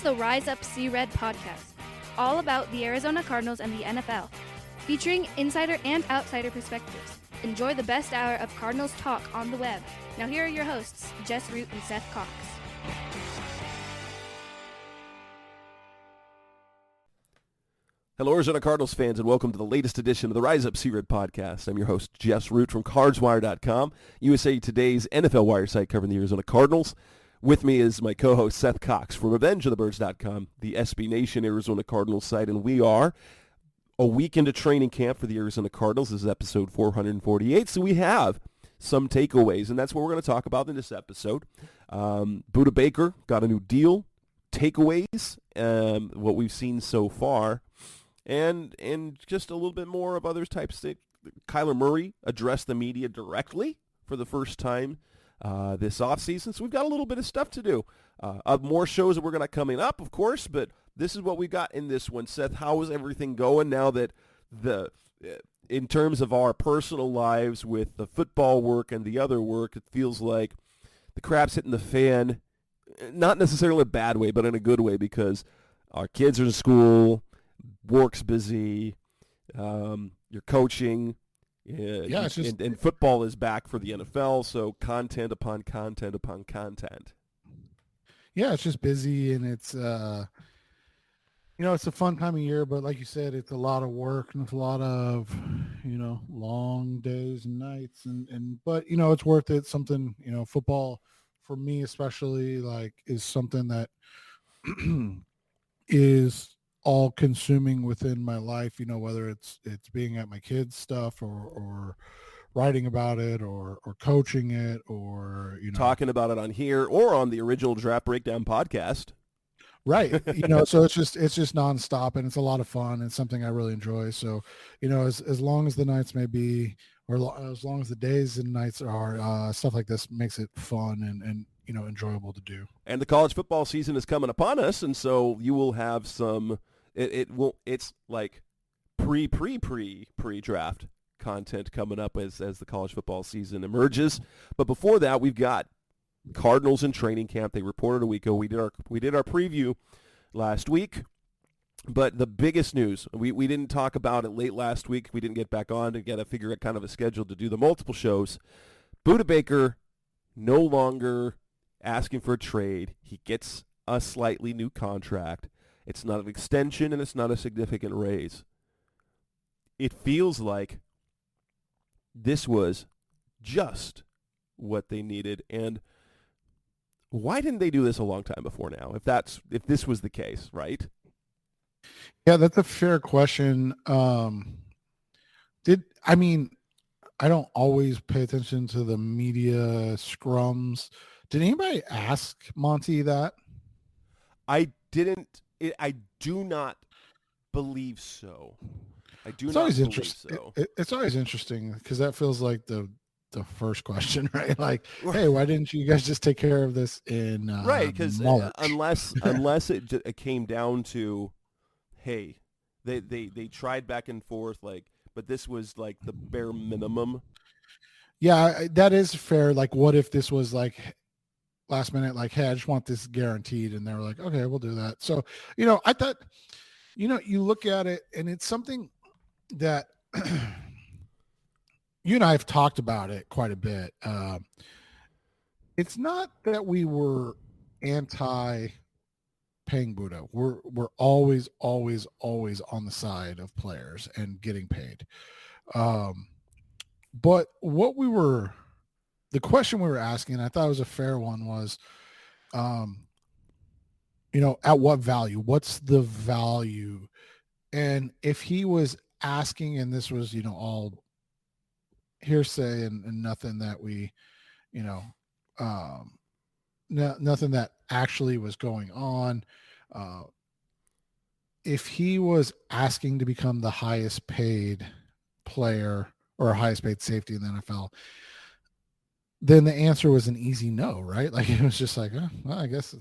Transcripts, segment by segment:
the Rise Up See Red podcast, all about the Arizona Cardinals and the NFL, featuring insider and outsider perspectives. Enjoy the best hour of Cardinals talk on the web. Now here are your hosts, Jess Root and Seth Cox. Hello, Arizona Cardinals fans, and welcome to the latest edition of the Rise Up See Red podcast. I'm your host, Jess Root from CardsWire.com, USA Today's NFL Wire site covering the Arizona Cardinals. With me is my co-host, Seth Cox from RevengeOfTheBirds.com, the SB Nation Arizona Cardinals site, and we are a week into training camp for the Arizona Cardinals. This is episode 448, so we have some takeaways, and that's what we're going to talk about in this episode. Budda Baker got a new deal, takeaways, what we've seen so far, and just a little bit more of other types. Kyler Murray addressed the media directly for the first time this offseason, so we've got a little bit of stuff to do. More shows that we're going to coming up, of course, but this is what we got in this one. Seth, how is everything going now that in terms of our personal lives with the football work and the other work, it feels like the crap's hitting the fan, not necessarily in a bad way, but in a good way, because our kids are in school, work's busy, you're coaching, and football is back for the NFL, so content upon content upon content. Yeah, it's just busy, and it's it's a fun time of year, but like you said, it's a lot of work and it's a lot of long days and nights, but it's worth it. Something, football for me especially, like, is something that is all consuming within my life, whether it's being at my kids' stuff or writing about it or coaching it or talking about it on here or on the original Draft Breakdown podcast. Right. So it's just nonstop, and it's a lot of fun and something I really enjoy. So, as long as the nights may be, or as long as the days and nights are, stuff like this makes it fun and enjoyable to do. And the college football season is coming upon us, and so you will have some. It's like pre-draft content coming up as the college football season emerges. But before that, we've got Cardinals in training camp. They reported a week ago. We did our preview last week. But the biggest news, we didn't talk about it late last week. We didn't get back on to figure out kind of a schedule to do the multiple shows. Budda Baker no longer asking for a trade. He gets a slightly new contract. It's not an extension, and it's not a significant raise. It feels like this was just what they needed. And why didn't they do this a long time before now, if this was the case, right? Yeah, that's a fair question. I don't always pay attention to the media scrums. Did anybody ask Monty that? I didn't. I do not believe so. It's always interesting because that feels like the first question, right? Like, hey, why didn't you guys just take care of this in right? Because unless it came down to, hey, they tried back and forth, like, but this was like the bare minimum. Yeah, that is fair. Like, what if this was like last minute, like, hey, I just want this guaranteed, and they were like, okay, we'll do that. So, I thought, you look at it, and it's something that you and I have talked about it quite a bit. It's not that we were anti paying Budda. We're always on the side of players and getting paid. But the question we were asking, I thought it was a fair one, was, at what value? What's the value? And if he was asking, and this was, all hearsay and nothing that we, nothing that actually was going on. If he was asking to become the highest paid player or highest paid safety in the NFL, then the answer was an easy no, right? Like, it was just like, well, I guess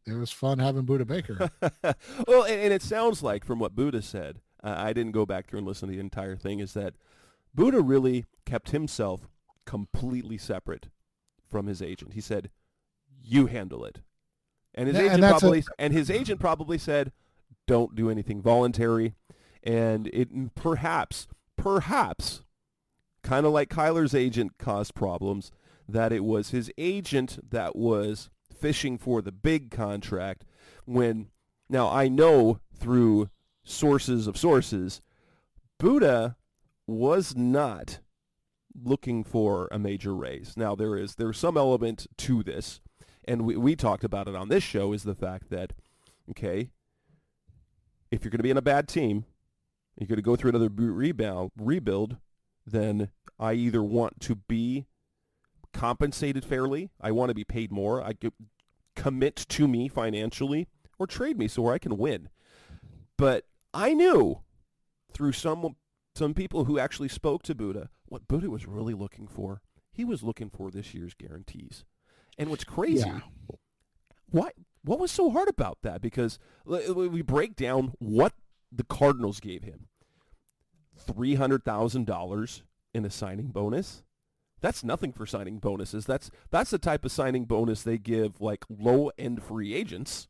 it was fun having Budda Baker. Well, and it sounds like, from what Budda said, I didn't go back through and listen to the entire thing, is that Budda really kept himself completely separate from his agent. He said, you handle it. And his agent probably said, don't do anything voluntary. And it perhaps, kind of like Kyler's agent caused problems, that it was his agent that was fishing for the big contract now I know through sources of sources, Budda was not looking for a major raise. Now there's some element to this, and we talked about it on this show, is the fact that, okay, if you're going to be in a bad team, you're going to go through another rebuild, then I either want to be compensated fairly, I want to be paid more, I commit to me financially, or trade me so I can win. But I knew through some people who actually spoke to Budda what Budda was really looking for. He was looking for this year's guarantees. And what's crazy, what was so hard about that? Because we break down what the Cardinals gave him. $300,000 in a signing bonus. That's nothing for signing bonuses. That's the type of signing bonus they give like low-end free agents.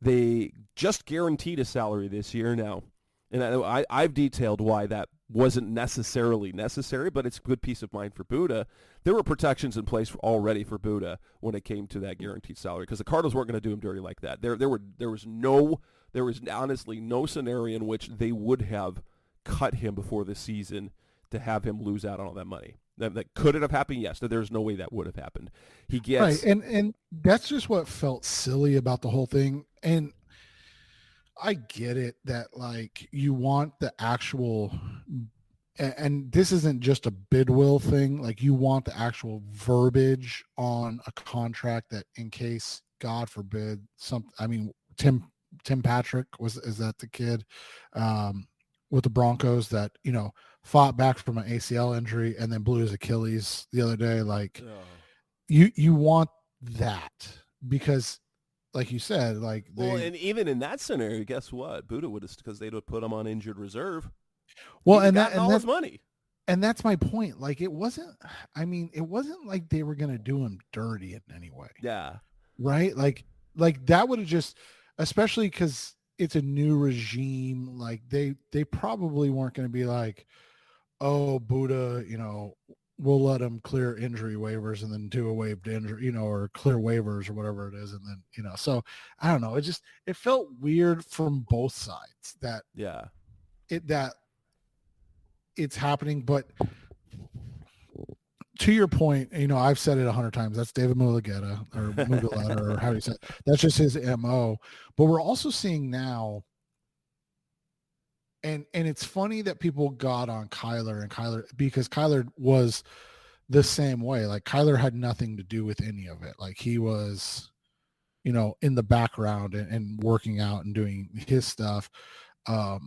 They just guaranteed a salary this year now. And I've detailed why that wasn't necessarily necessary, but it's a good peace of mind for Budda. There were protections in place already for Budda when it came to that guaranteed salary, because the Cardinals weren't going to do him dirty like that. There was honestly no scenario in which they would have cut him before the season to have him lose out on all that money. That could it have happened? Yes. There's no way that would have happened. He gets right, and that's just what felt silly about the whole thing. And I get it that like you want the actual, and this isn't just a bid will thing. Like you want the actual verbiage on a contract that, in case God forbid Tim Patrick is that the kid with the Broncos that fought back from an ACL injury and then blew his Achilles the other day. Like you want that, because like you said, and even in that scenario, guess what? Budda would have, because they'd have put him on injured reserve. Well, and that's money. And that's my point. Like it wasn't like they were going to do him dirty in any way. Yeah. Right. Like that would have just, especially because it's a new regime. Like they probably weren't going to be like, oh, Budda, we'll let him clear injury waivers and then do a waived injury, or clear waivers or whatever it is. And then, so I don't know. It felt weird from both sides that it's happening. But to your point, I've said it 100 times. That's David Mulugheta or how do you say it? That's just his MO. But we're also seeing now, and it's funny that people got on Kyler because Kyler was the same way. Like Kyler had nothing to do with any of it. Like he was, in the background and working out and doing his stuff. That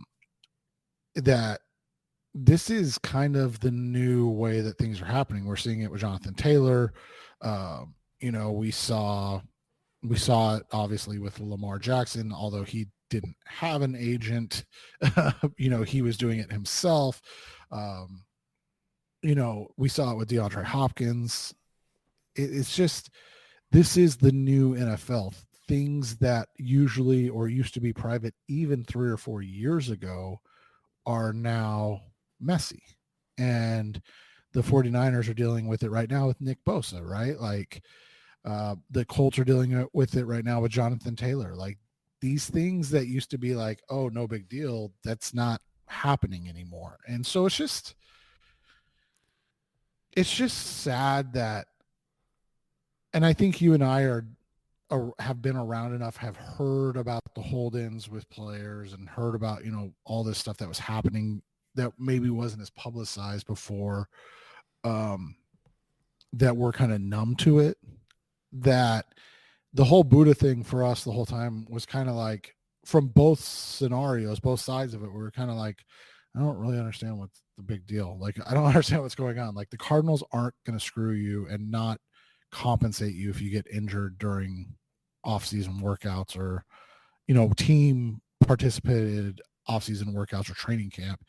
this is kind of the new way that things are happening. We're seeing it with Jonathan Taylor. We saw it obviously with Lamar Jackson, although he didn't have an agent. He was doing it himself. We saw it with DeAndre Hopkins. It's just, this is the new NFL. Things that usually or used to be private even 3 or 4 years ago are now messy. And the 49ers are dealing with it right now with Nick Bosa, right? Like the Colts are dealing with it right now with Jonathan Taylor. Like these things that used to be like, oh, no big deal, that's not happening anymore. And so it's just sad that, and I think you and I have been around enough, have heard about the hold-ins with players and heard about, all this stuff that was happening that maybe wasn't as publicized before, that we're kind of numb to it, that the whole Budda thing for us the whole time was kind of like, from both scenarios, both sides of it, we were kind of like, I don't really understand what's the big deal. Like, I don't understand what's going on. Like the Cardinals aren't going to screw you and not compensate you if you get injured during off-season workouts or, team participated off-season workouts or training camp.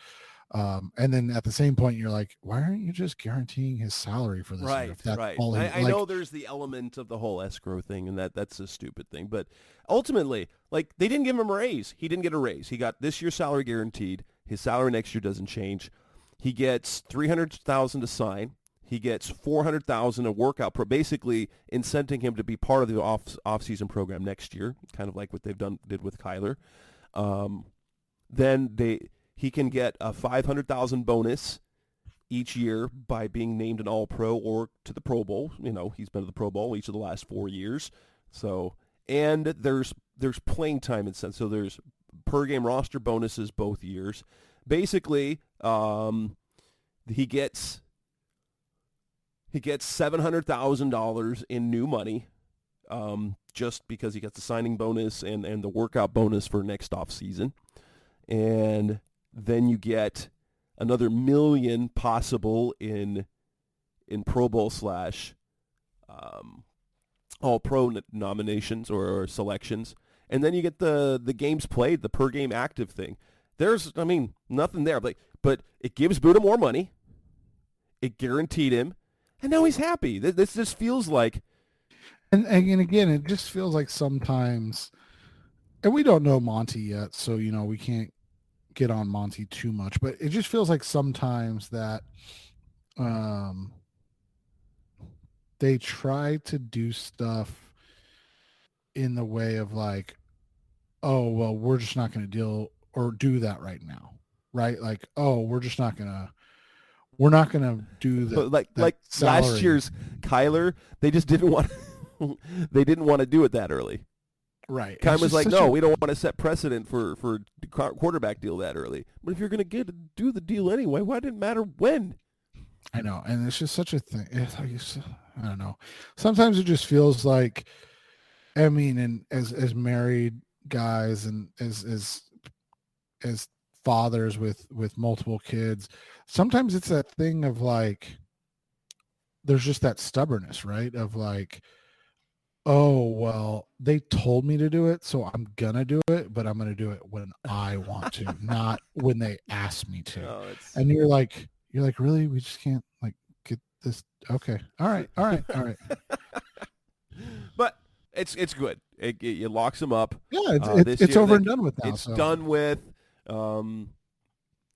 And then at the same point, you're like, why aren't you just guaranteeing his salary for this year? If that's Right. all I know there's the element of the whole escrow thing, and that's a stupid thing. But ultimately, like, they didn't give him a raise. He didn't get a raise. He got this year's salary guaranteed. His salary next year doesn't change. He gets $300,000 to sign. He gets $400,000 a workout, basically incenting him to be part of the off-season program next year, kind of like what did with Kyler. Then he can get a $500,000 bonus each year by being named an All-Pro or to the Pro Bowl. You know, he's been to the Pro Bowl each of the last 4 years. So, and there's playing time incentives. So there's per game roster bonuses both years. Basically, he gets $700,000 in new money, just because he gets the signing bonus and the workout bonus for next off season, and then you get another $1 million possible in Pro Bowl / All Pro nominations or selections, and then you get the games played, the per game active thing. There's, nothing there, but it gives Budda more money. It guaranteed him, and now he's happy. This just feels like, and again, it just feels like sometimes, and we don't know Monty yet, so we can't get on Monty too much, but it just feels like sometimes that they try to do stuff in the way of like, oh, well, we're just not going to deal or do that right now, right? Like, oh, we're not going to do that. Like last year's Kyler, they just didn't want to do it that early. Right. Kyle was like, no, we don't want to set precedent for quarterback deal that early. But if you're going to do the deal anyway, why didn't it matter when? I know, and it's just such a thing. I don't know. Sometimes it just feels like, and as married guys and as fathers with multiple kids, sometimes it's that thing of like, there's just that stubbornness, right? Of like, oh, well, they told me to do it, so I'm going to do it, but I'm going to do it when I want to, not when they ask me to. Oh, and you're like, really? We just can't like get this. Okay. All right. But it's good. It locks them up. Yeah, it's over and done with now. It's done with. Now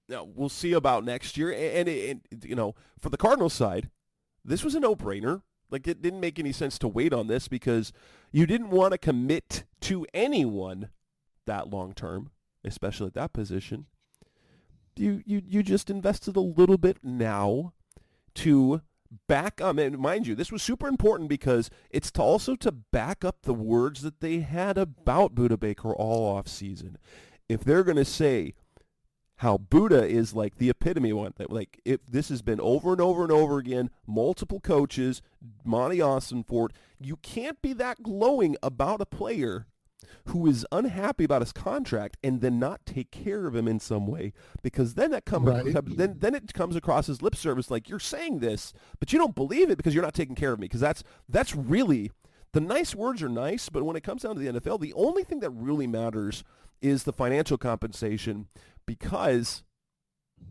we'll see about next year. And for the Cardinals side, this was a no-brainer. Like, it didn't make any sense to wait on this because you didn't want to commit to anyone that long term, especially at that position. You just invested a little bit now to back up. And mind you, this was super important because it's also to back up the words that they had about Budda Baker all off season. If they're going to say how Budda is like the epitome one, that like if this has been over and over and over again, multiple coaches, Monty Austinfort, you can't be that glowing about a player who is unhappy about his contract and then not take care of him in some way, because then then it comes across as lip service, like you're saying this, but you don't believe it because you're not taking care of me. Because that's really, the nice words are nice, but when it comes down to the NFL, the only thing that really matters is the financial compensation, because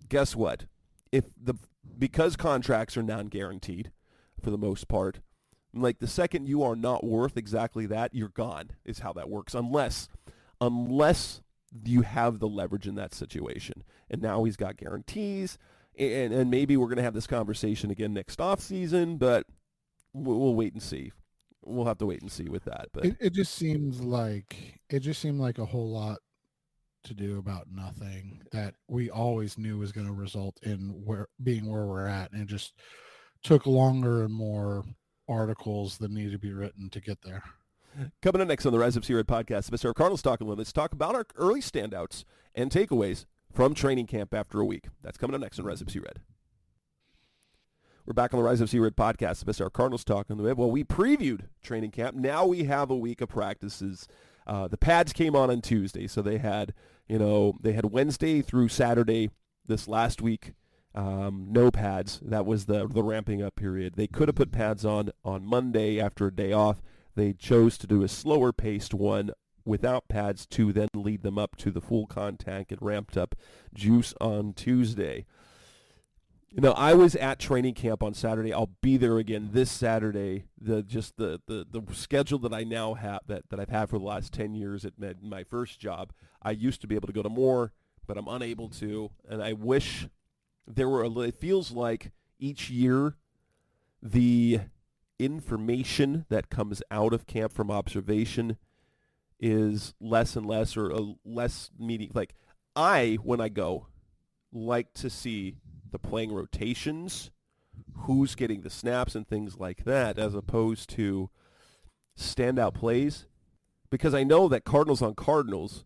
guess what? Because contracts are non-guaranteed for the most part, like the second you are not worth exactly that, you're gone, is how that works, unless you have the leverage in that situation. And now he's got guarantees, and maybe we're going to have this conversation again next offseason, but we'll wait and see. We'll have to wait and see with that. But it just seemed like a whole lot to do about nothing that we always knew was going to result in where we're at, and it just took longer and more articles that need to be written to get there. Coming up next on the Rise Up Sea Red podcast, Mr. Cardinals Talking Let's talk about our early standouts and takeaways from training camp after a week. That's coming up next on Rise Up Sea Red. We're back on the Rise Up Sea Red podcast, Mr. Cardinals Talking Well, we previewed training camp. Now we have a week of practices. The pads came on Tuesday, so they had Wednesday through Saturday this last week. No pads. That was the ramping up period. They could have put pads on Monday after a day off. They chose to do a slower paced one without pads to then lead them up to the full contact and ramped up juice on Tuesday. I was at training camp on Saturday. I'll be there again this Saturday. The schedule that I now have that I've had for the last 10 years at my first job, I used to be able to go to more, but I'm unable to. And I wish there were it feels like each year the information that comes out of camp from observation is less and less, or less meeting. Like, when I go, like to see the playing rotations, who's getting the snaps and things like that, as opposed to standout plays. Because I know that Cardinals on Cardinals,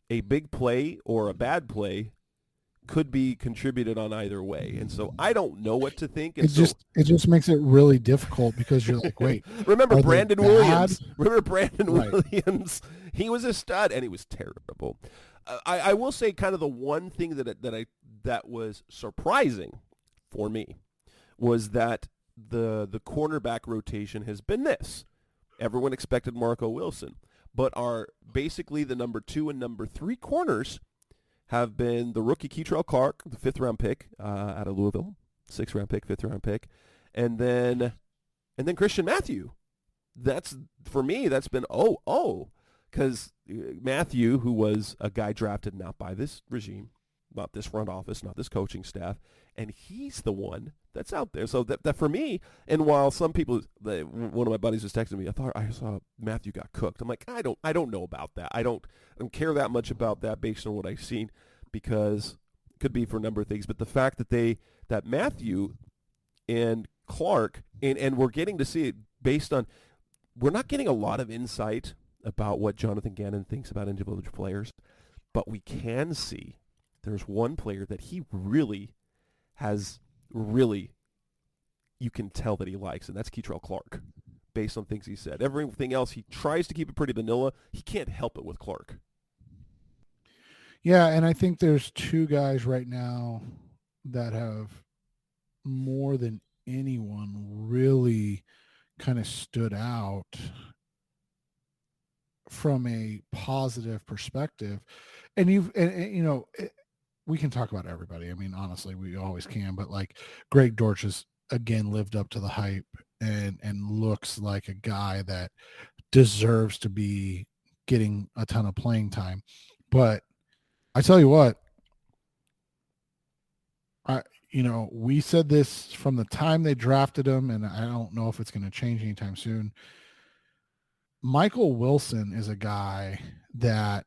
a big play or a bad play could be contributed on either way. And so I don't know what to think. And it just makes it really difficult, because you're like, wait. Remember Brandon Williams? Right. Williams? He was a stud, and he was terrible. I will say, kind of the one thing that was surprising for me was that the cornerback rotation has been this. Everyone expected Marco Wilson, but basically the number 2 and number 3 corners have been the rookie Keitrell Clark, the 5th-round pick out of Louisville, 6th-round pick, 5th-round pick, and then Christian Matthew. That's, for me, that's been because Matthew, who was a guy drafted not by this regime, not this front office, not this coaching staff, and he's the one that's out there. So that for me, and while some people, one of my buddies was texting me, I saw Matthew got cooked. I'm like, I don't know about that. I don't care that much about that based on what I've seen, because it could be for a number of things. But the fact that Matthew and Clark, and we're getting to see it based on, we're not getting a lot of insight about what Jonathan Gannon thinks about individual players, but we can see there's one player that he really, you can tell that he likes, and that's Keitrell Clark, based on things he said. Everything else, he tries to keep it pretty vanilla. He can't help it with Clark. Yeah, and I think there's 2 guys right now that have, more than anyone, really kind of stood out from a positive perspective. And we can talk about everybody. I mean, honestly, we always can, but like Greg Dortch has again lived up to the hype and looks like a guy that deserves to be getting a ton of playing time. But I tell you what, we said this from the time they drafted him, and I don't know if it's going to change anytime soon. Michael Wilson is a guy that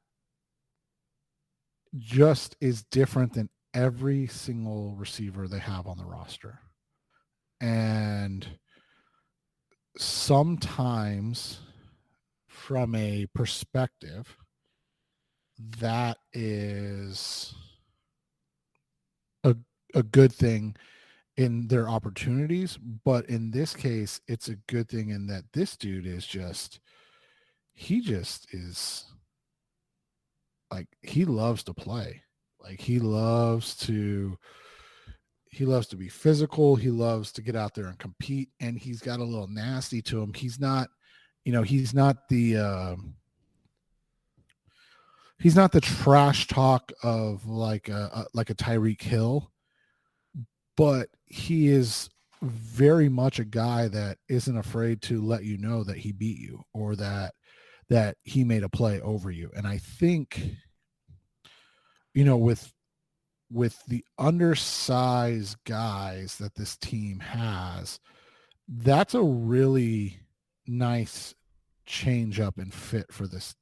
just is different than every single receiver they have on the roster. And sometimes, from a perspective, that is a good thing in their opportunities. But in this case, it's a good thing in that this dude is he loves to play. Like, he loves to be physical. He loves to get out there and compete, and he's got a little nasty to him. He's not the trash talk of like a Tyreek Hill, but he is very much a guy that isn't afraid to let you know that he beat you, or that he made a play over you. And I think, with the undersized guys that this team has, that's a really nice change up and fit for this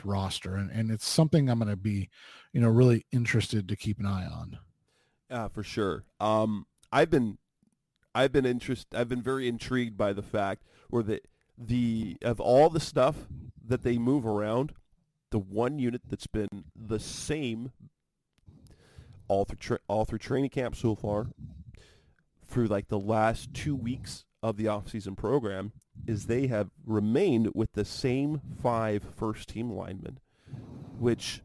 roster. And it's something I'm going to be, really interested to keep an eye on. For sure. I've been very intrigued by the fact where of all the stuff that they move around, the one unit that's been the same all through training camp so far, through like the last 2 weeks of the offseason program, is they have remained with the same 5 first-team linemen, which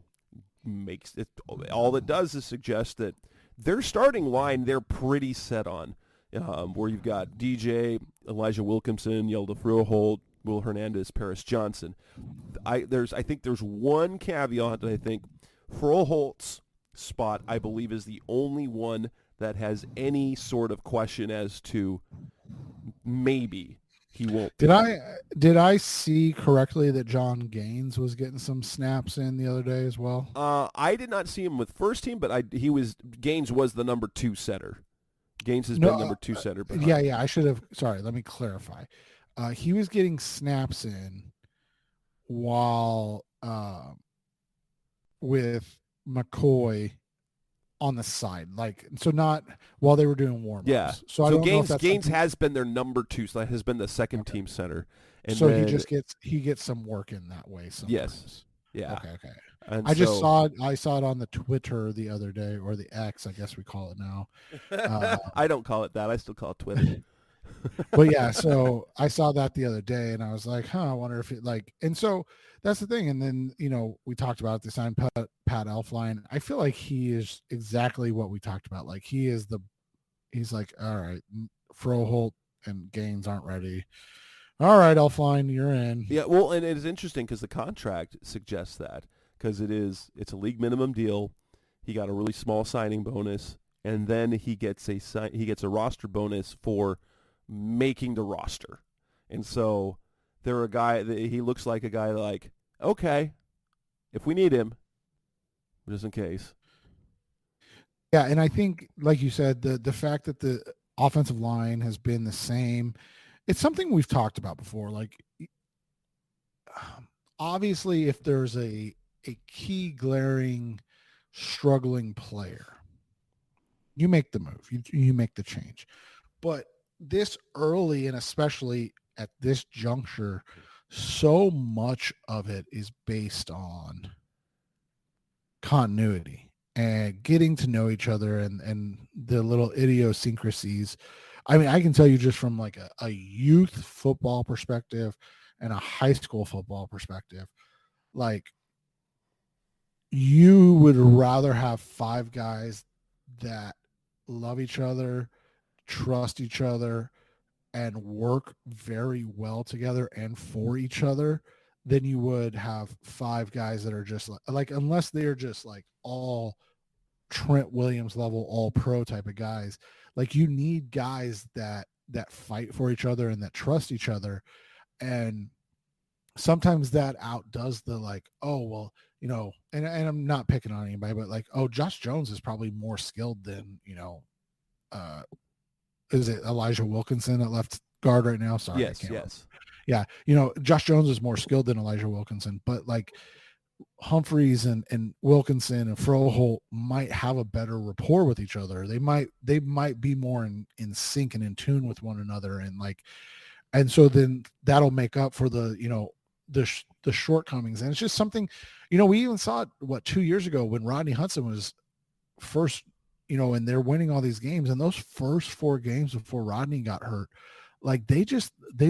makes it, all it does is suggest that their starting line they're pretty set on, where you've got DJ, Elijah Wilkinson, Yelda Fruholt, Will Hernandez, Paris Johnson. I think there's one caveat that I think Froholt's spot, I believe, is the only one that has any sort of question as to maybe he won't. Did I see correctly that John Gaines was getting some snaps in the other day as well? I did not see him with first team, but Gaines was the number 2 center. Gaines has No, been number 2 center. Yeah. I should have. Sorry, let me clarify. He was getting snaps in while with McCoy on the side, so not while they were doing warm-ups. Yeah. So I don't know if that's Gaines something... has been their number 2, so that has been the second team center. And so then, he gets some work in that way sometimes. Yes. Yeah. Okay. And I saw it on the Twitter the other day, or the X, I guess we call it now. I don't call it that. I still call it Twitter. But yeah, so I saw that the other day, and I was like, I wonder if it and so that's the thing. And then, we talked about the sign Pat Elflein. I feel like he is exactly what we talked about. Like he's like, all right, Froholt and Gaines aren't ready. All right, Elflein, you're in. Yeah, well, and it is interesting because the contract suggests that, because it's a league minimum deal. He got a really small signing bonus, and then he gets a roster bonus for making the roster. And so they're a guy that he looks like a guy like, okay, if we need him, just in case. Yeah, and I think, like you said, the fact that the offensive line has been the same, it's something we've talked about before. Like, obviously, if there's a key glaring struggling player, you make the move, you make the change. But this early, and especially at this juncture, so much of it is based on continuity and getting to know each other and the little idiosyncrasies. I mean, I can tell you just from like a youth football perspective and a high school football perspective, like you would rather have 5 guys that love each other, trust each other, and work very well together and for each other than you would have 5 guys that are just like unless they're just like all Trent Williams level, all pro type of guys. Like you need guys that fight for each other and that trust each other. And sometimes that outdoes the like, oh, well, and I'm not picking on anybody, but like, oh, Josh Jones is probably more skilled than, is it Elijah Wilkinson at left guard right now? Sorry. Yes. Yeah. Josh Jones is more skilled than Elijah Wilkinson, but like Humphreys and Wilkinson and Froholt might have a better rapport with each other. They might be more in sync and in tune with one another. And so then that'll make up for the shortcomings. And it's just something, we even saw it, 2 years ago when Rodney Hudson was first, and they're winning all these games, and those first 4 games before Rodney got hurt, like they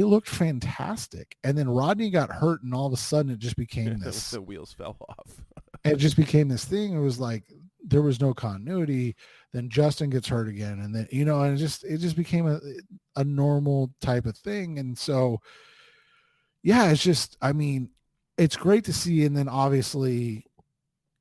looked fantastic. And then Rodney got hurt, and all of a sudden it just became this. The wheels fell off. It just became this thing. It was like there was no continuity. Then Justin gets hurt again, and then and it just became a normal type of thing. And so, yeah, it's just, I mean, it's great to see. And then obviously,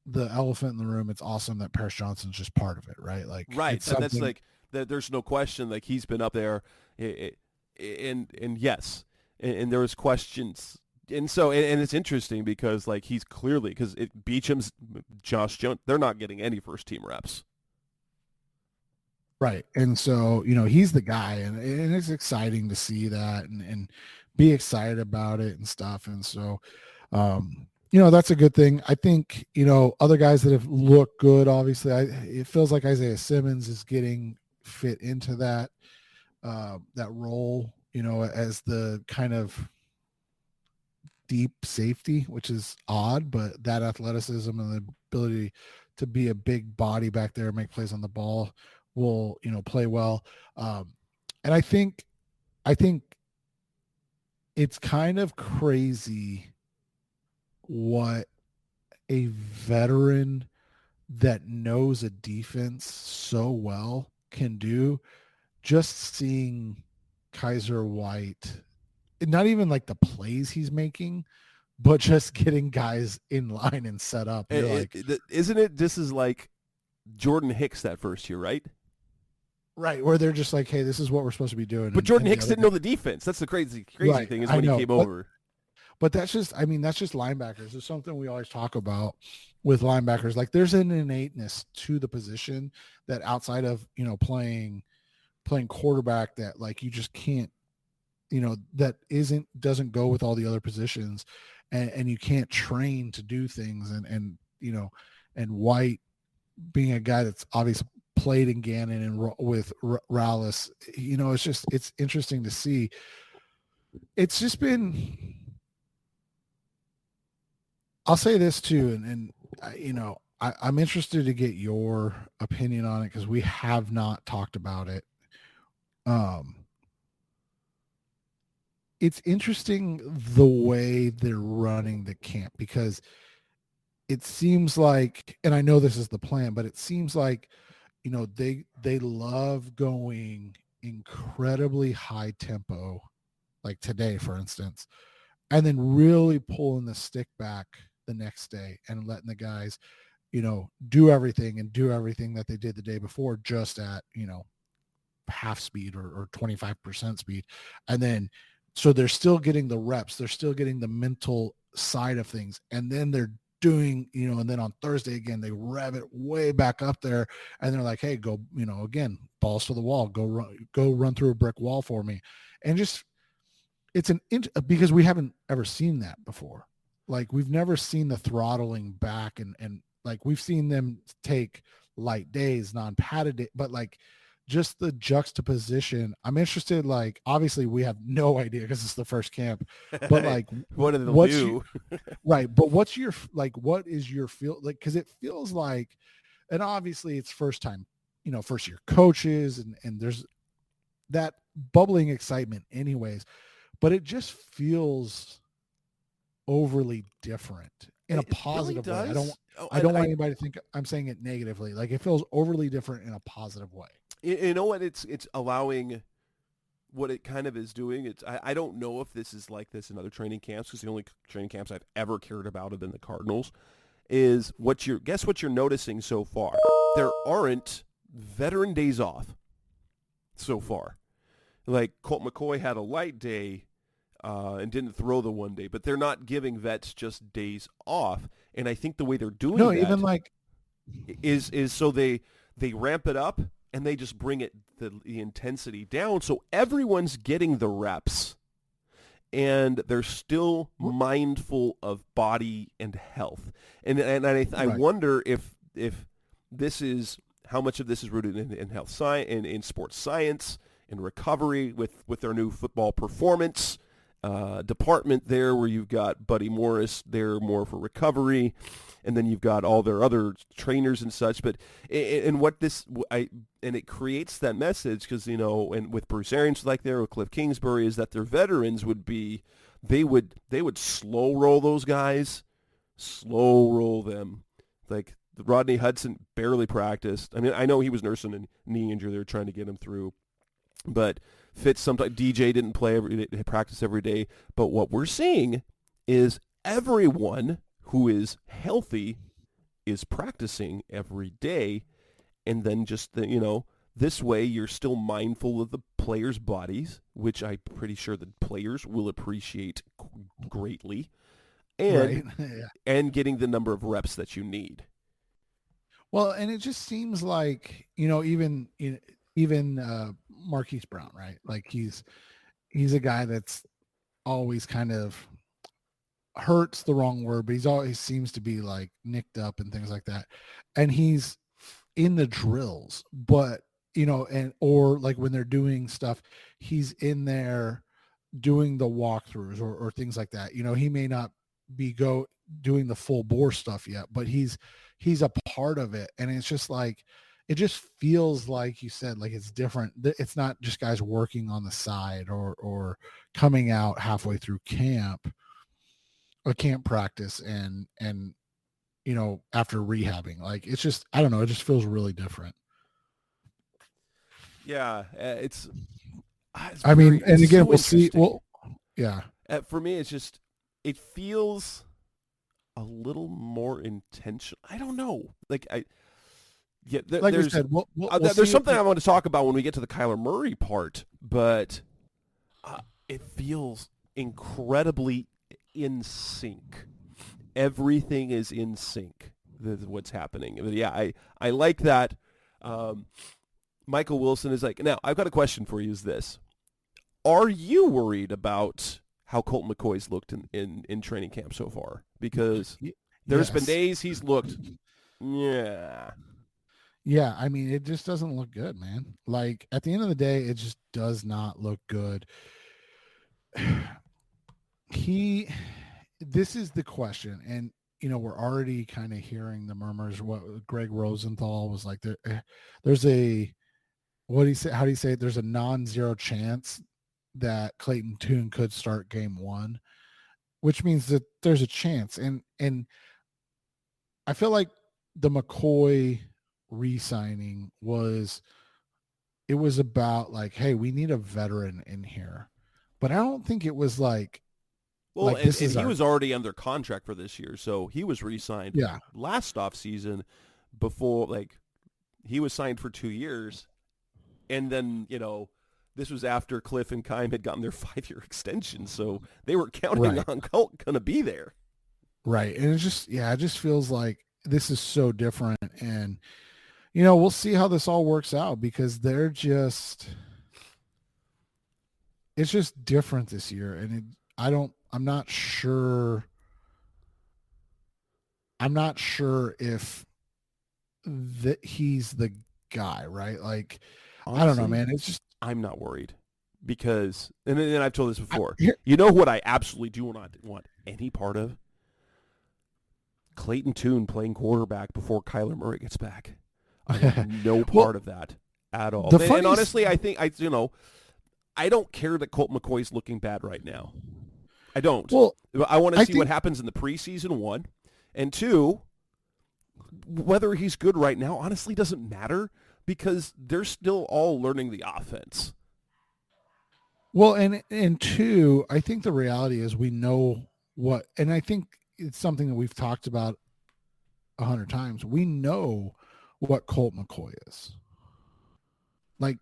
the elephant in the room, it's awesome that Paris Johnson's just part of it, right? Like, right. And that's like that. There's no question. Like he's been up there, and yes, and there was questions, and so and it's interesting because like he's clearly because Beacham's Josh Jones, they're not getting any first team reps, right? And so he's the guy, and it's exciting to see that and be excited about it and stuff, and so. That's a good thing. I think, other guys that have looked good, obviously, it feels like Isaiah Simmons is getting fit into that role, as the kind of deep safety, which is odd, but that athleticism and the ability to be a big body back there and make plays on the ball will, play well. And I think it's kind of crazy what a veteran that knows a defense so well can do. Just seeing Kaiser White, not even like the plays he's making, but just getting guys in line and set up. You're Isn't it? This is like Jordan Hicks that first year, right? Right, where they're just like, hey, this is what we're supposed to be doing. But Jordan Hicks didn't know the defense. That's the crazy thing is when he came over. But that's just linebackers. It's something we always talk about with linebackers. Like there's an innateness to the position that outside of, playing quarterback that like you just can't, that doesn't go with all the other positions, and you can't train to do things. And White being a guy that's obviously played in Gannon and with Rallis, it's interesting to see. It's just been, I'll say this too, and I'm interested to get your opinion on it because we have not talked about it. It's interesting the way they're running the camp, because it seems like, and I know this is the plan, but it seems like, they love going incredibly high tempo, like today, for instance, and then really pulling the stick back the next day and letting the guys, do everything that they did the day before, just at, half speed or 25% speed. And then, so they're still getting the reps, they're still getting the mental side of things. And then they're doing, and then on Thursday again, they rev it way back up there and they're like, hey, go, again, balls to the wall, go run through a brick wall for me. And just, it's because we haven't ever seen that before. Like we've never seen the throttling back and like we've seen them take light days, non-padded day, but like just the juxtaposition. I'm interested, like obviously we have no idea because it's the first camp, but like what do they do? Right. But what is your feel like? Cause it feels like, and obviously it's first time, first year coaches and there's that bubbling excitement anyways, but it just feels overly different in a positive way. I don't want anybody to think I'm saying it negatively. Like it feels overly different in a positive way. You know what? It's allowing what it kind of is doing. I don't know if this is like this in other training camps, because the only training camps I've ever cared about have been the Cardinals. Is what you're noticing so far? There aren't veteran days off so far. Like Colt McCoy had a light day and didn't throw the one day, but they're not giving vets just days off. And I think the way they're doing is so they ramp it up and they just bring the intensity down, so everyone's getting the reps, and they're still mindful of body and health. And I wonder if this is, how much of this is rooted in health science, in sports science, in recovery with their new football performance department there, where you've got Buddy Morris there more for recovery, and then you've got all their other trainers and such. But and it creates that message, because and with Bruce Arians like there, with Cliff Kingsbury, is that their veterans would be, they would slow roll those guys, slow roll them. Like Rodney Hudson barely practiced. I mean, I know he was nursing a knee injury, they were trying to get him through, but Fitz sometimes, DJ didn't practice every day. But what we're seeing is everyone who is healthy is practicing every day, and then just this way you're still mindful of the players' bodies, which I'm pretty sure the players will appreciate greatly, and and getting the number of reps that you need. Well, and it just seems like even Marquise Brown, right? Like he's a guy that's always kind of, hurts the wrong word, but he's always seems to be like nicked up and things like that. And he's in the drills, but or like when they're doing stuff, he's in there doing the walkthroughs or things like that. He may not be doing the full bore stuff yet, but he's a part of it. And it's just like, it just feels like you said, like it's different. It's not just guys working on the side or coming out halfway through camp practice and after rehabbing. Like it's just, I don't know, it just feels really different. Yeah, it's I mean, and again, we'll see. Well, yeah. For me, it's just, it feels a little more intentional. I don't know. Like I said, we'll there's something I want to talk about when we get to the Kyler Murray part, but it feels incredibly in sync. Everything is in sync. That's what's happening. But yeah, I like that. Michael Wilson is like, now I've got a question for you. Is this? Are you worried about how Colt McCoy's looked in training camp so far? Because there's been days he's looked, yeah. Yeah, I mean, it just doesn't look good, man. Like, at the end of the day, it just does not look good. This is the question, and, we're already kind of hearing the murmurs. What Greg Rosenthal was like, there's a, what do you say? How do you say it? There's a non-zero chance that Clayton Tune could start game 1, which means that there's a chance. And I feel like the McCoy re-signing was about like, hey, we need a veteran in here. But I don't think it was like, well, and he was already under contract for this year, so he was re-signed last offseason before, like, he was signed for 2 years. And then, this was after Cliff and Keim had gotten their 5-year extension, so they were counting on Colt going to be there. Right. And it just feels like this is so different. And, we'll see how this all works out, because it's just different this year. And I'm not sure if that he's the guy, right? Like, honestly, I don't know, man. It's just, I'm not worried because, and I've told this before, you know what I absolutely do not want any part of? Clayton Tune playing quarterback before Kyler Murray gets back. I want no part of that at all. And honestly, I think I don't care that Colt McCoy's looking bad right now. I don't. Well, I want to see what happens in the preseason, 1. And 2, whether he's good right now honestly doesn't matter, because they're still all learning the offense. Well, and 2, I think the reality is we know what, and I think it's something that we've talked about 100 times. We know what Colt McCoy is. Like,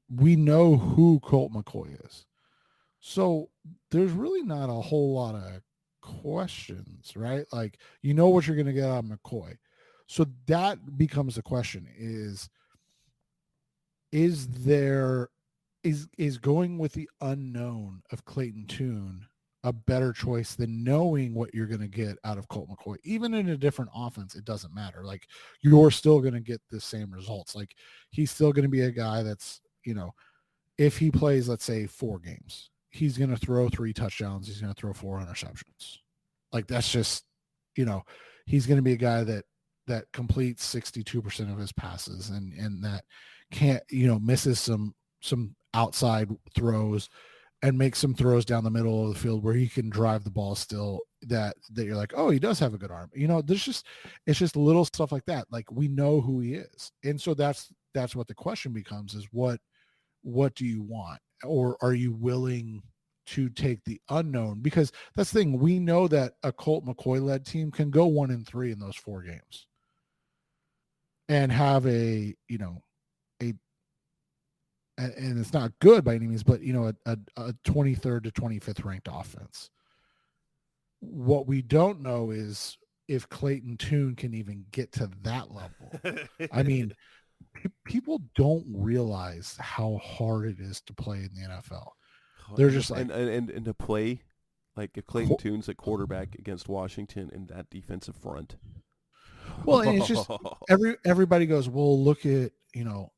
we know who Colt McCoy is. So there's really not a whole lot of questions, right? Like, what you're going to get out of McCoy. So that becomes the question: is going with the unknown of Clayton Tune a better choice than knowing what you're going to get out of Colt McCoy? Even in a different offense, it doesn't matter. Like, you're still going to get the same results. Like, he's still going to be a guy that's, if he plays, let's say 4 games, he's going to throw 3 touchdowns. He's going to throw 4 interceptions. Like, that's just, he's going to be a guy that completes 62% of his passes and that can't, misses some outside throws and makes some throws down the middle of the field where he can drive the ball still, that you're like, oh, he does have a good arm. It's just little stuff like that. Like, we know who he is. And so that's what the question becomes, is what do you want? Or are you willing to take the unknown? Because that's the thing. We know that a Colt McCoy led team can go 1-3 in those 4 games and have and it's not good by any means, but a 23rd to 25th ranked offense. What we don't know is if Clayton Tune can even get to that level. I mean, people don't realize how hard it is to play in the NFL. They're just like, and to play like if Clayton Tune's at quarterback against Washington in that defensive front. Well, and it's just everybody goes, well, look at,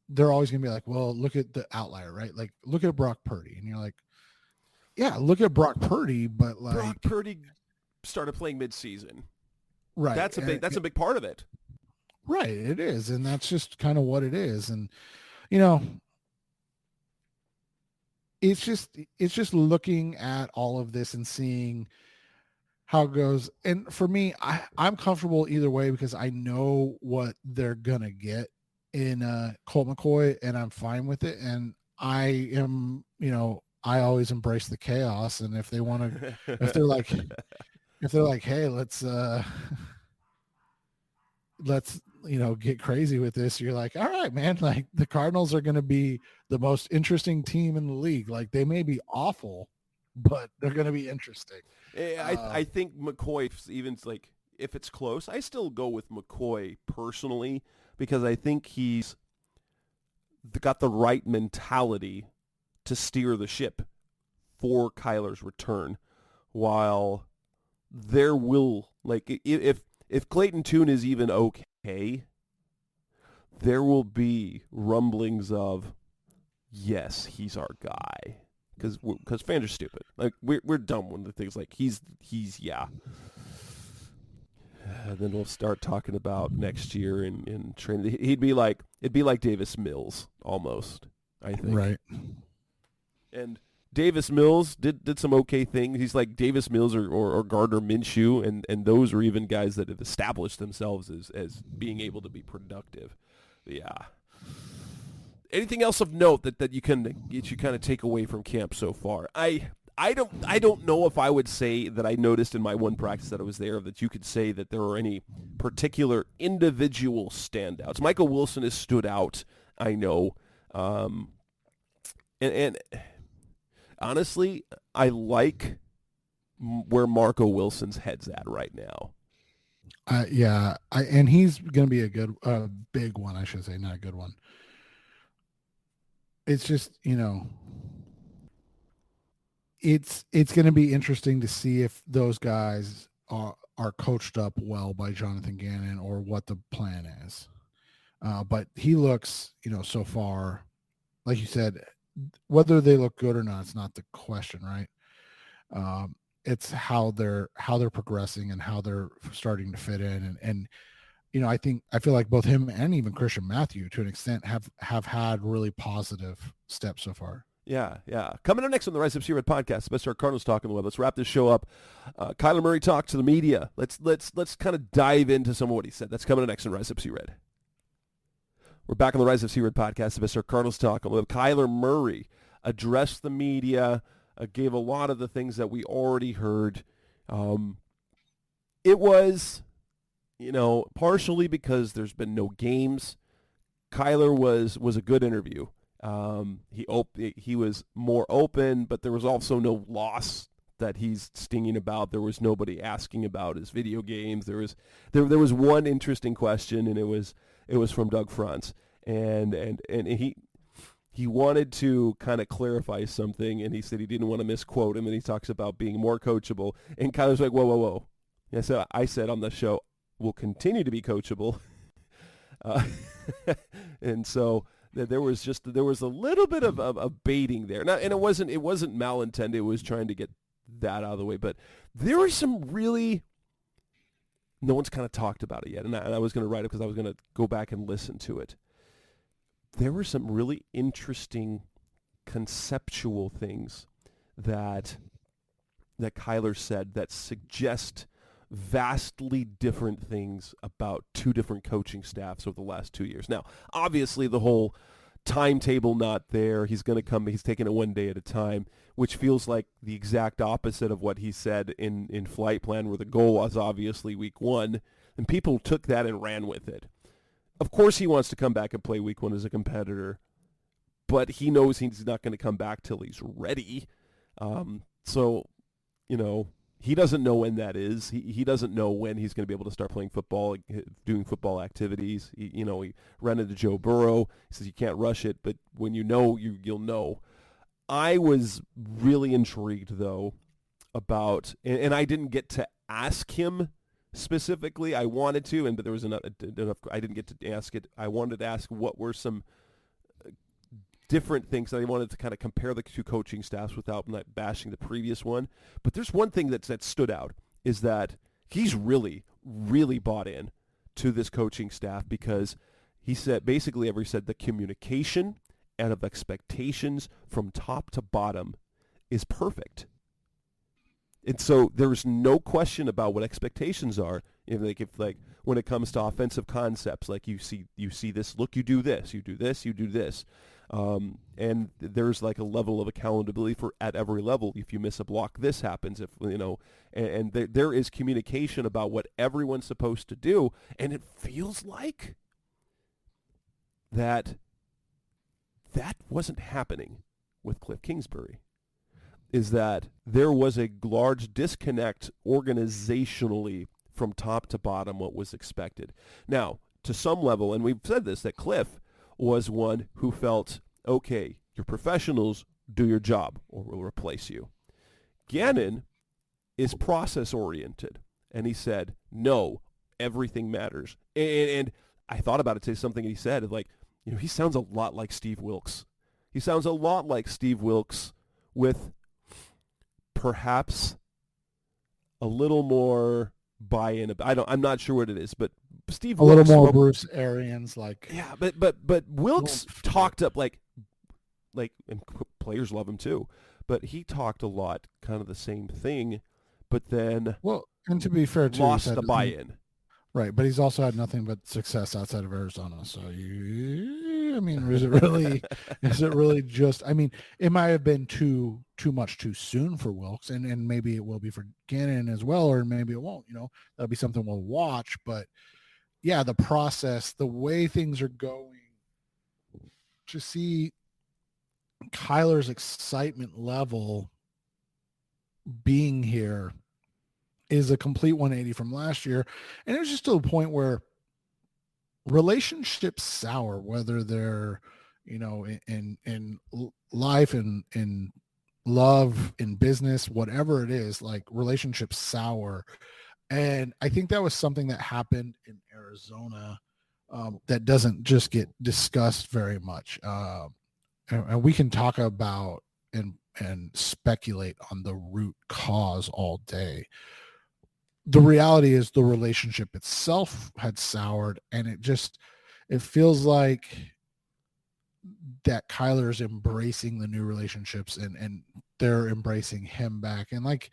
they're always going to be like, well, look at the outlier, right? Like, look at Brock Purdy. And you're like, yeah, look at Brock Purdy, but like, Brock Purdy started playing midseason. Right. That's a big part of it. Right. It is. And that's just kind of what it is. And, it's just looking at all of this and seeing how it goes. And for me, I'm comfortable either way, because I know what they're going to get in Colt McCoy, and I'm fine with it. And I am, I always embrace the chaos. And if they want to, if they're like, hey, let's get crazy with this. You're like, all right, man, like the Cardinals are going to be the most interesting team in the league. Like they may be awful, but they're going to be interesting. I think McCoy, even like if it's close, I still go with McCoy personally because I think he's got the right mentality to steer the ship for Kyler's return. While there will, like, if Clayton Tune is even okay, there will be rumblings of, yes, he's our guy. Because fans are stupid. Like, we're dumb when the things like, he's yeah. And then we'll start talking about next year in training. It'd be like Davis Mills almost, I think. Right. And Davis Mills did some okay things. He's like Davis Mills or Gardner Minshew, and those are even guys that have established themselves as being able to be productive. But yeah. Anything else of note that you kind of take away from camp so far? I don't know if I would say that I noticed in my one practice that I was there that you could say that there are any particular individual standouts. Michael Wilson has stood out, I know. And honestly, I like where Marco Wilson's head's at right now. And he's going to be a big one, I should say, not a good one. It's just, it's going to be interesting to see if those guys are coached up well by Jonathan Gannon or what the plan is. But he looks, so far, like you said, whether they look good or not, it's not the question, right? It's how they're progressing and how they're starting to fit in. And I feel like both him and even Christian Matthew to an extent have had really positive steps so far. Yeah. Coming up next on the Rise Up See Red podcast, the best our Cardinals talk on the web. Let's wrap this show up. Kyler Murray talked to the media. Let's kind of dive into some of what he said. That's coming up next on Rise Up See Red. We're back on the Rise Up See Red podcast, the best our Cardinals talk on the web. Kyler Murray addressed the media, gave a lot of the things that we already heard. It was, partially because there's been no games. Kyler was a good interview. He was more open, but there was also no loss that he's stinging about. There was nobody asking about his video games. There was one interesting question, and it was from Doug Franz, and he wanted to kind of clarify something, and he said he didn't want to misquote him, and he talks about being more coachable, and Kyler's like, whoa. And so I said on the show, we'll continue to be coachable, and so there was a little bit of baiting there. Now, and it wasn't malintended. It was trying to get that out of the way. But there were some really, no one's kind of talked about it yet. And I was going to write it because I was going to go back and listen to it. There were some really interesting conceptual things that Kyler said that suggest vastly different things about two different coaching staffs over the last 2 years. Now, obviously, the whole timetable not there. He's going to come. He's taking it one day at a time, which feels like the exact opposite of what he said in Flight Plan, where the goal was obviously week one, and people took that and ran with it. Of course, he wants to come back and play week one as a competitor, but he knows he's not going to come back till he's ready. He doesn't know when that is. He doesn't know when he's going to be able to start playing football, doing football activities. He ran into Joe Burrow. He says you can't rush it, but when you know, you'll know. I was really intrigued, though, about, and I didn't get to ask him specifically. I wanted to, but there was enough. I didn't get to ask it. I wanted to ask what were some different things that I wanted to kind of compare the two coaching staffs without not bashing the previous one. But there's one thing that stood out is that he's really, really bought in to this coaching staff because he said the communication and of expectations from top to bottom is perfect. And so there's no question about what expectations are. If when it comes to offensive concepts. Like you see this look, you do this, you do this, you do this. And there's like a level of accountability for at every level. If you miss a block, this happens. If and there is communication about what everyone's supposed to do, and it feels like that wasn't happening with Cliff Kingsbury. Is that there was a large disconnect organizationally from top to bottom what was expected. Now, to some level, and we've said this, that Cliff was one who felt, okay, you're professionals, do your job, or we'll replace you. Gannon is process-oriented, and he said, no, everything matters. And I thought about it today, something he said, like, he sounds a lot like Steve Wilkes. He sounds a lot like Steve Wilkes with perhaps a little more buy-in. I'm not sure what it is, but Steve a Wilkes, little more Bruce Arians, like yeah, but Wilkes talked up like, and players love him too, but he talked a lot, kind of the same thing, but then and to be fair, too, lost the buy-in. Right, but he's also had nothing but success outside of Arizona. So is it really just? I mean, it might have been too much too soon for Wilkes, and maybe it will be for Gannon as well, or maybe it won't. That'll be something we'll watch. But yeah, the process, the way things are going, to see Kyler's excitement level being here is a complete 180 from last year. And it was just to a point where relationships sour, whether they're, in life and in love, in business, whatever it is, like relationships sour. And I think that was something that happened in Arizona that doesn't just get discussed very much. And we can talk about and speculate on the root cause all day. The reality is the relationship itself had soured, and it feels like that Kyler's embracing the new relationships and they're embracing him back. And like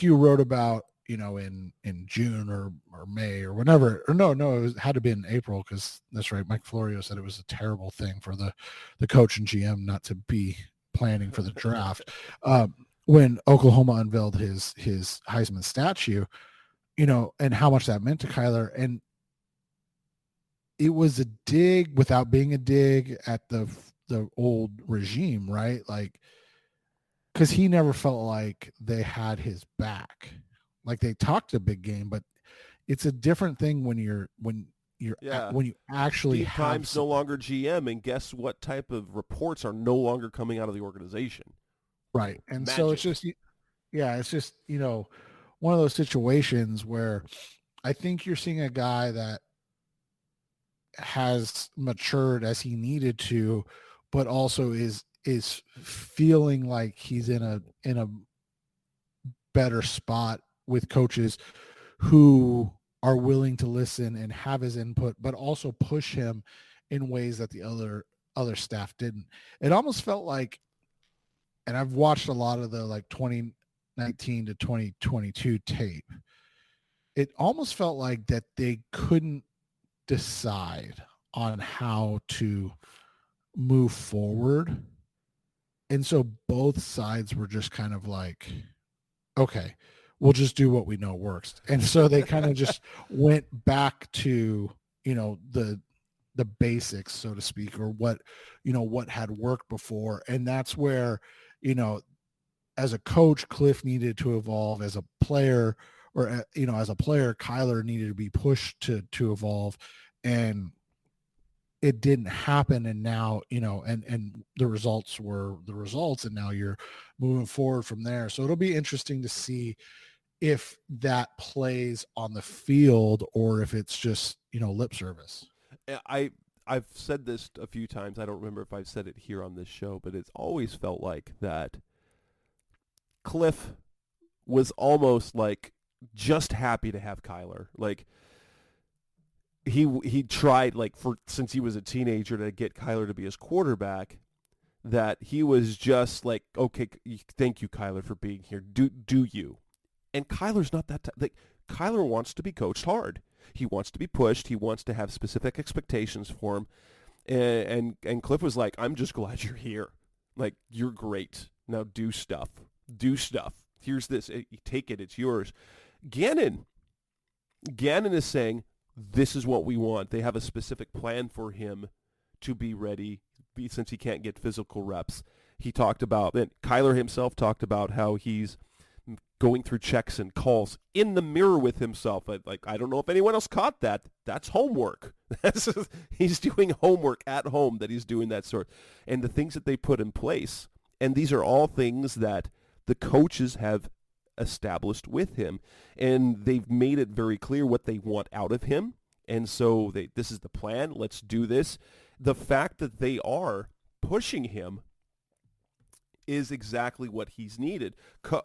you wrote about, in June or May or whenever, or no, it had to be in April, because that's right. Mike Florio said it was a terrible thing for the coach and GM not to be planning for the draft. When Oklahoma unveiled his Heisman statue, and how much that meant to Kyler. And it was a dig without being a dig at the old regime, right? Like, because he never felt like they had his back. Like, they talked a big game, but it's a different thing when you actually Steve Keim's no longer GM, and guess what type of reports are no longer coming out of the organization? Right. And Magic. So it's just, one of those situations where I think you're seeing a guy that has matured as he needed to, but also is feeling like he's in a better spot with coaches who are willing to listen and have his input, but also push him in ways that the other staff didn't. It almost felt like, and I've watched a lot of the 2019 to 2022 tape. It almost felt like that they couldn't decide on how to move forward. And so both sides were just kind of like, okay, we'll just do what we know works. And so they kind of just went back to, the basics, so to speak, or what had worked before. And that's where, as a coach, Cliff needed to evolve. As a player, Kyler needed to be pushed to evolve, and it didn't happen. And now, and the results were the results, and now you're moving forward from there. So it'll be interesting to see if that plays on the field or if it's just, lip service. I've said this a few times. I don't remember if I've said it here on this show, but it's always felt like that Cliff was almost like just happy to have Kyler. Like, he tried, like, since he was a teenager, to get Kyler to be his quarterback, that he was just like, okay, thank you, Kyler, for being here. Do you? And Kyler's not that like, Kyler wants to be coached hard. He wants to be pushed. He wants to have specific expectations for him. And Cliff was like, I'm just glad you're here. Like, you're great. Now do stuff. Do stuff. Here's this. Take it. It's yours. Gannon is saying, this is what we want. They have a specific plan for him to be ready since he can't get physical reps. He talked about, and Kyler himself talked about how he's going through checks and calls in the mirror with himself. Like, I don't know if anyone else caught that. That's homework. He's doing homework at home that he's doing that sort. And the things that they put in place, and these are all things that the coaches have established with him, and they've made it very clear what they want out of him. And so this is the plan. Let's do this. The fact that they are pushing him is exactly what he's needed.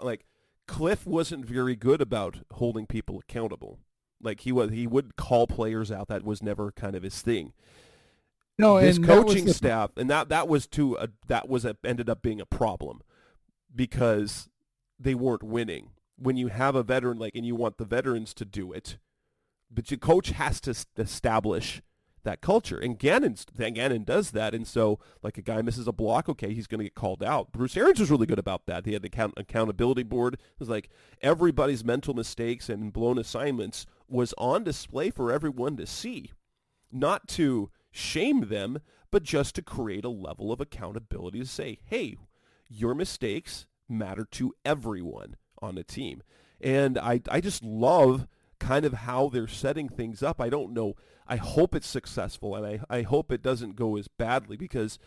Like, Cliff wasn't very good about holding people accountable. Like, he would call players out. That was never kind of his thing. No, his and coaching staff, and that ended up being a problem because they weren't winning. When you have a veteran, and you want the veterans to do it, but your coach has to establish that culture. And Gannon does that. And so, like, a guy misses a block, okay, he's going to get called out. Bruce Arians was really good about that. He had an accountability board. It was like everybody's mental mistakes and blown assignments was on display for everyone to see, not to shame them, but just to create a level of accountability to say, hey, your mistakes matter to everyone on a team. And I just love kind of how they're setting things up. I don't know. I hope it's successful, and I hope it doesn't go as badly, because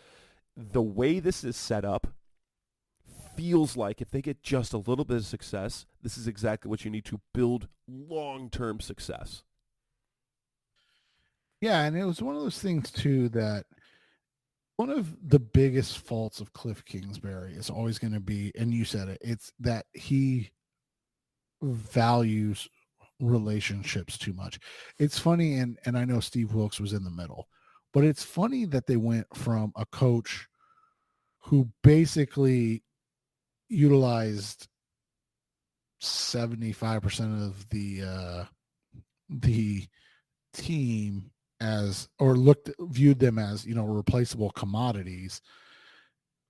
the way this is set up feels like if they get just a little bit of success, this is exactly what you need to build long-term success. Yeah, and it was one of those things, too, that one of the biggest faults of Cliff Kingsbury is always going to be, and you said it, it's that he values relationships too much. It's funny, and I know Steve Wilkes was in the middle, but it's funny that they went from a coach who basically utilized 75% of the team as, or viewed them as, replaceable commodities,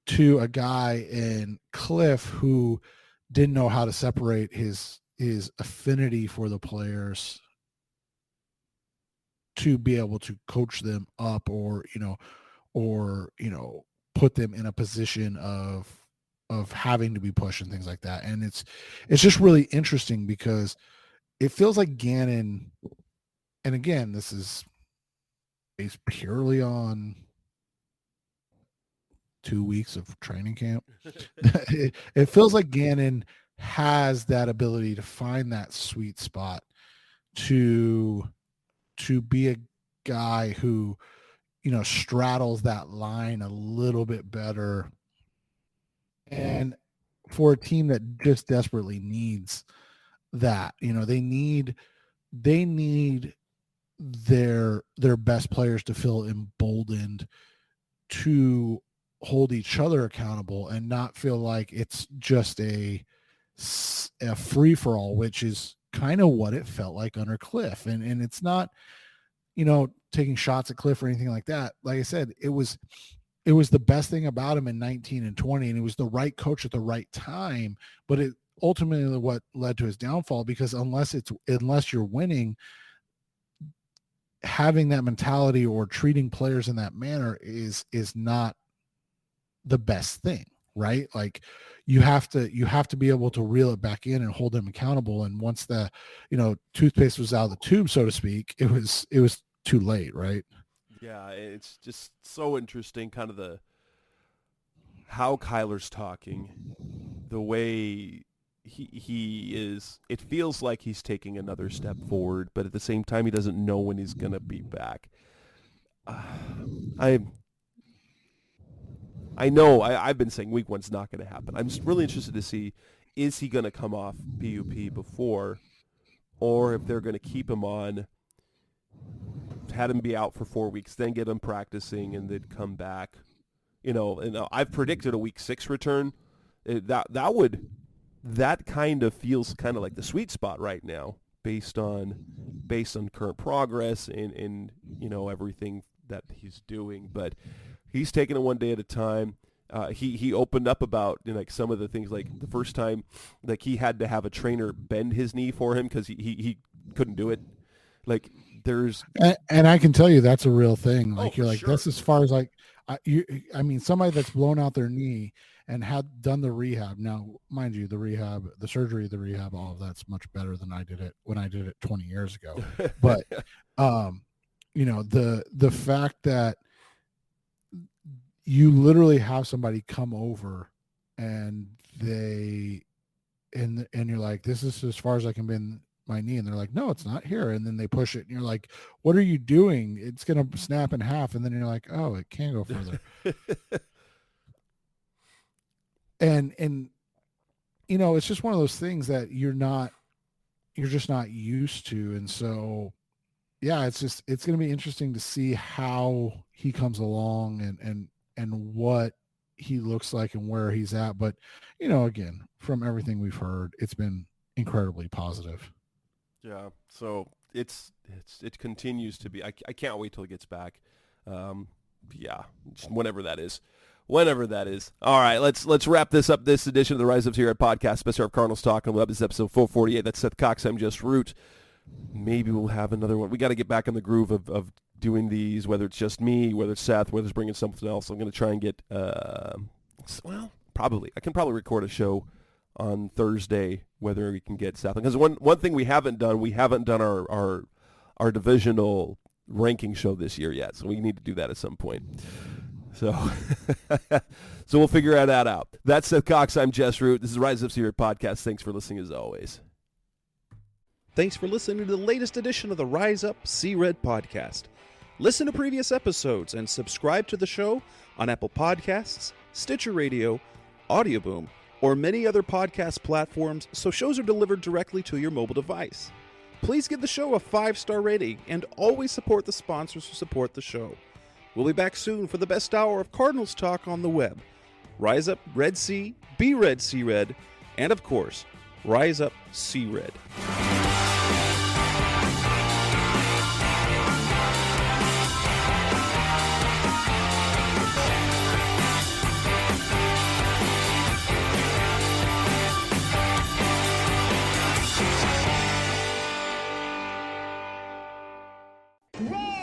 to a guy in Cliff who didn't know how to separate his affinity for the players to be able to coach them up, or put them in a position of having to be pushed and things like that. And it's just really interesting, because it feels like Gannon, and again, this is based purely on 2 weeks of training camp. It feels like Gannon has that ability to find that sweet spot to be a guy who, straddles that line a little bit better. And for a team that just desperately needs that, they need their best players to feel emboldened to hold each other accountable and not feel like it's just a free-for-all, which is kind of what it felt like under Cliff. And it's not, taking shots at Cliff or anything like that. Like I said, it was the best thing about him in 19 and 20, and he was the right coach at the right time, but it ultimately what led to his downfall, because unless you're winning, having that mentality or treating players in that manner is not the best thing, right? Like, you have to be able to reel it back in and hold them accountable. And once the, toothpaste was out of the tube, so to speak, it was too late, right? Yeah, it's just so interesting, kind of how Kyler's talking, the way he is. It feels like he's taking another step forward, but at the same time, he doesn't know when he's going to be back. I know I've been saying week one's not going to happen. I'm just really interested to see, is he going to come off PUP before, or if they're going to keep him on, had him be out for 4 weeks, then get him practicing, and then come back. And I've predicted a week 6 return. That kind of feels kind of like the sweet spot right now. based on current progress and everything that he's doing. But he's taking it one day at a time. He opened up about like some of the things, like the first time, like he had to have a trainer bend his knee for him because he couldn't do it. Like there's and I can tell you that's a real thing. Like you're like, sure. that's as far as like I mean somebody that's blown out their knee and had done the rehab. Now, mind you, the surgery, all of that's much better than I did it when I did it 20 years ago. But the fact that you literally have somebody come over and you're like, this is as far as I can bend my knee, and they're like, no, it's not here, and then they push it and you're like, what are you doing? It's gonna snap in half, and then you're like, oh, it can go further. and it's just one of those things that you're just not used to. And so yeah, it's going to be interesting to see how he comes along and what he looks like and where he's at. But again, from everything we've heard, it's been incredibly positive. Yeah, so it continues to be. I can't wait till it gets back. Yeah, whenever that is. All right, let's wrap this up. This edition of the Rise Up Here at Podcast, Special of Cardinals Talk on the web. This is episode 448. That's Seth Cox. I'm Jess Root. Maybe we'll have another one. We got to get back in the groove of doing these, whether it's just me, whether it's Seth, whether it's bringing something else. I'm going to try and get, probably. I can probably record a show on Thursday, whether we can get Seth. Because one thing we haven't done our divisional ranking show this year yet, so we need to do that at some point. So we'll figure that out. That's Seth Cox. I'm Jess Root. This is Rise Up Here Podcast. Thanks for listening as always. Thanks for listening to the latest edition of the Rise Up See Red podcast. Listen to previous episodes and subscribe to the show on Apple Podcasts, Stitcher Radio, Audioboom, or many other podcast platforms so shows are delivered directly to your mobile device. Please give the show a 5-star rating and always support the sponsors who support the show. We'll be back soon for the best hour of Cardinals talk on the web. Rise up, Red Sea, be Red, See Red, and of course, Rise Up, See Red. Roll!